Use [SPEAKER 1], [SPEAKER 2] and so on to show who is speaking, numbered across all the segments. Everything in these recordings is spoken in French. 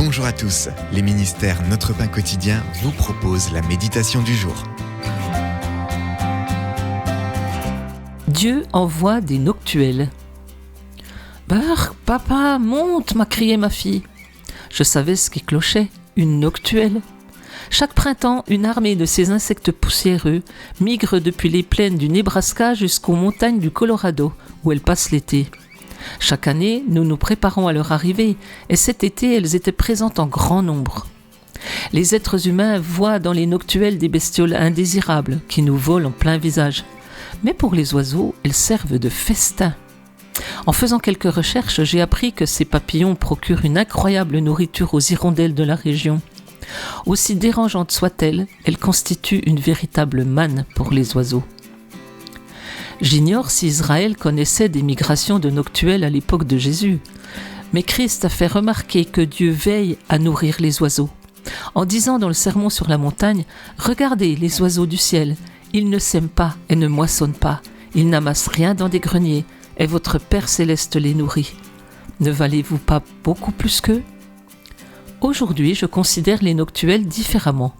[SPEAKER 1] Bonjour à tous, les ministères Notre Pain Quotidien vous proposent la méditation du jour.
[SPEAKER 2] Dieu envoie des noctuels. « Bark, papa, monte !» m'a crié ma fille. Je savais ce qui clochait, une noctuelle. Chaque printemps, une armée de ces insectes poussiéreux migre depuis les plaines du Nebraska jusqu'aux montagnes du Colorado, où elles passent l'été. Chaque année, nous nous préparons à leur arrivée, et cet été, elles étaient présentes en grand nombre. Les êtres humains voient dans les noctuels des bestioles indésirables qui nous volent en plein visage. Mais pour les oiseaux, elles servent de festin. En faisant quelques recherches, j'ai appris que ces papillons procurent une incroyable nourriture aux hirondelles de la région. Aussi dérangeante soit-elle, elle constitue une véritable manne pour les oiseaux. J'ignore si Israël connaissait des migrations de noctuels à l'époque de Jésus, mais Christ a fait remarquer que Dieu veille à nourrir les oiseaux, en disant dans le Sermon sur la montagne « Regardez les oiseaux du ciel, ils ne sèment pas et ne moissonnent pas, ils n'amassent rien dans des greniers, et votre Père céleste les nourrit. Ne valez-vous pas beaucoup plus qu'eux ?» Aujourd'hui, je considère les noctuels différemment.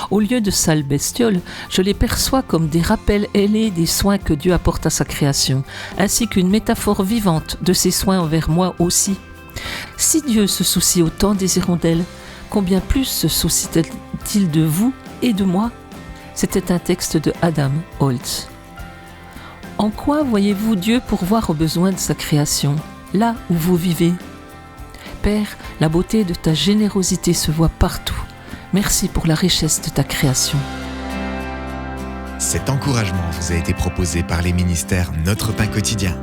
[SPEAKER 2] Au lieu de sales bestioles, je les perçois comme des rappels ailés des soins que Dieu apporte à sa création, ainsi qu'une métaphore vivante de ses soins envers moi aussi. Si Dieu se soucie autant des hirondelles, combien plus se soucie-t-il de vous et de moi ? C'était un texte de Adam Holtz. En quoi voyez-vous Dieu pourvoir aux besoins de sa création, là où vous vivez ? Père, la beauté de ta générosité se voit partout. Merci pour la richesse de ta création.
[SPEAKER 1] Cet encouragement vous a été proposé par les ministères Notre Pain Quotidien.